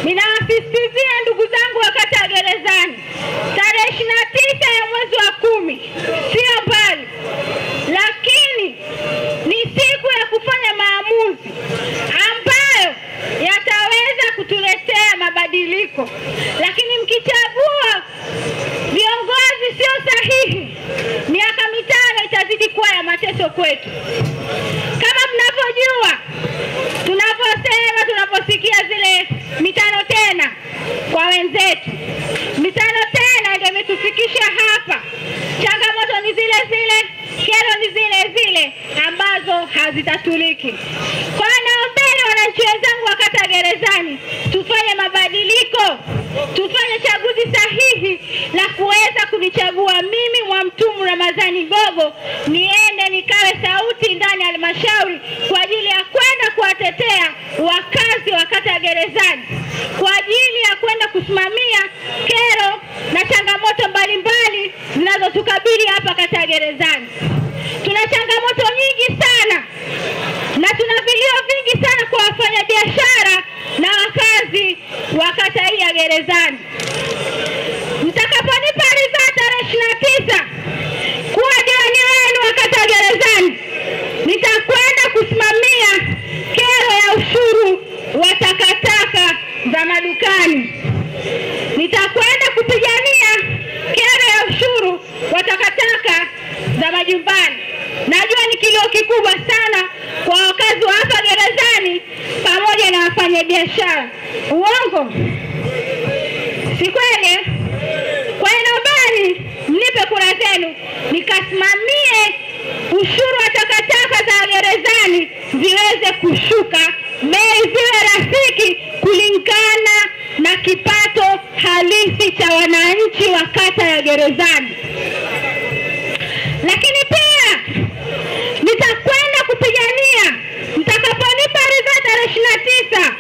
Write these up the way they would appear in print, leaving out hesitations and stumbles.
Ninawasisitizia ndugu zangu wa kata ya Gerezani, tarehe 29 ya mwezi wa 10 sio mbali, lakini ni siku ya kufanya maamuzi ambayo yataweza kutuletea mabadiliko. Lakini mkichagua viongozi sio sahihi, miaka mitano itazidi kuwa ya mateso kwetu. Kama mnavyojua, tunaposikia zile mitano tena kwa wenzetu, mitano tena ndio imetufikisha hapa. Changamoto ni zile zile, kero ni zile zile ambazo hazitatuliki. Kwa naombeni wananchi wenzangu wa kata Gerezani, tufanye mabadiliko, tufanye chaguzi sahihi la kuweza kunichagua mimi Mwamtumu Ramadhani Gogo, niende nikawe sauti ndani ya halmashauri kwa ajili ya kwenda kuwatetea wakazi wa kata Gerezani, kwa ajili ya kwenda kusimamia kero na changamoto mbalimbali zinazotukabili hapa kata Gerezani. Tuna changamoto nyingi sana na tuna vilio vingi sana kwa wafanyabiashara na wakazi wa kata hii ya Gerezani. Mtakaponipa ridhaa tarehe 29 kuwa diwani wenu wa kata Gerezani, nitakwenda kusimamia kero ya ushuru wa takataka za madukani. Nitakwenda kupigania kero ya ushuru wa takataka za majumbani. Najua ni kilio kikubwa sana kwa wakazi wa hapa Gerezani pamoja na wafanyabiashara. Uongo? Si kweli? Kwa hiyo naombeni mnipe kura zenu nikasimamie ushuru wa takataka za Gerezani ziweze kushuka, bei ziwe rafiki kulingana na kipato halisi cha wananchi wa kata ya Gerezani. Lakini pia nitakwenda kupigania, mtakaponipa ridhaa tarehe 29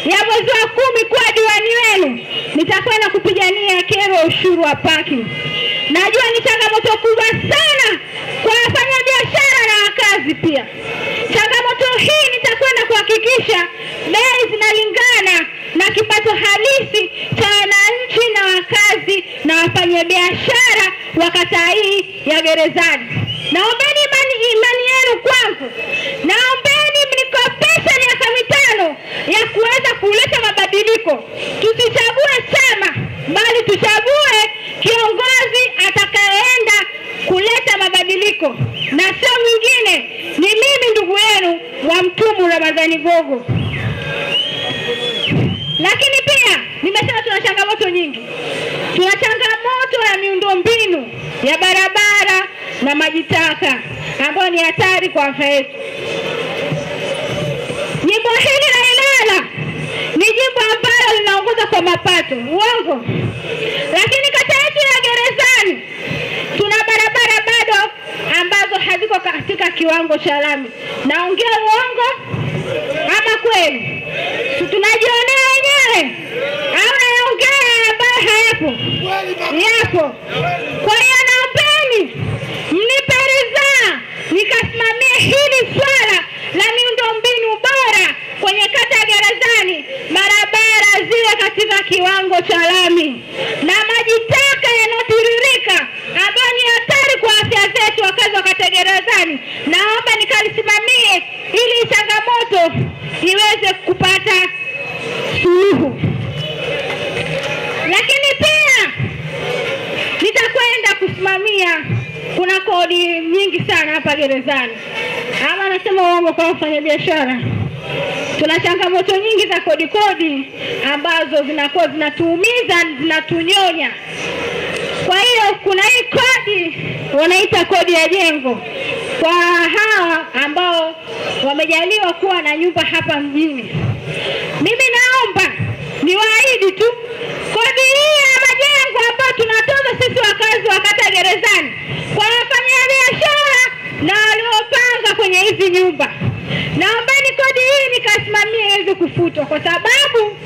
ya mwezi wa 10 kwa diwani wenu, nitakwenda kupigania kero ya ushuru wa parking. Najua ni changamoto kubwa sana kwa wafanyabiashara na wakazi pia. Changamoto hii nitakwenda kuhakikisha bei zinalingana na kipato halisi cha wananchi na wakazi na wafanyabiashara wa kata hii ya Gerezani. Naombeni imani yenu kwangu. Naombeni mnikopeshe miaka 5 ya kuweza kuleta mabadiliko. Tusichague chama, bali tuchague kiongozi atakayeenda kuleta mabadiliko, na sio mwingine, ni mimi ndugu yenu Mwamtumu Ramadhani Gogo. Lakini pia nimesema tuna changamoto nyingi. Tuna changamoto ya miundombinu ya barabara na maji taka ambayo ni hatari kwa afya yetu. Jimbo hili la Ilala ni jimbo ambalo linaongoza kwa mapato. Uongo? Lakini kata yetu ya Gerezani tuna barabara bado ambazo haziko katika kiwango cha lami. Naongea uongo ama kweli? Tunajionea wenyewe au naongea ambayo hayapo? Yapo. Kwa hiyo naombeni mnipe ridhaa nikasimamie hili swala la miundombinu bora kwenye kata ya Gerezani. Barabara ziwe katika kiwango cha lami na maji taka yanayotiririka ambayo ni hatari kwa afya zetu wakazi wa kata ya Gerezani, naomba nikalisimamie ili changamoto iweze kupata suluhu. Lakini pia nitakwenda kusimamia, kuna kodi nyingi sana hapa Gerezani. Ama nasema uongo kwa wafanyabiashara? Tuna changamoto nyingi za kodi ambazo zinakuwa zinatuumiza, zinatunyonya. Kwa hiyo kuna hii kodi wanaita kodi ya jengo kwa hawa ambao wamejaliwa kuwa na nyumba hapa mjini. Mimi naomba niwaahidi tu kodi hii ya majengo ambayo tunatoza sisi wakazi wa kata Gerezani kwa wafanyabiashara na waliopanga kwenye hizi nyumba, naombeni kodi hii nikasimamie hivi kufutwa, kwa sababu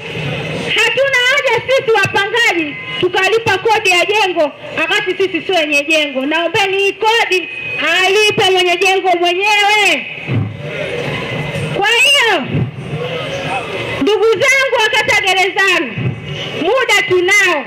hatuna haja sisi wapangaji tukalipa kodi ya jengo wakati sisi sio wenye jengo. Naombeni hii kodi alipe mwenye jengo mwenyewe. Kwa hiyo ndugu zangu wa kata Gerezani, 5. Muda tunao.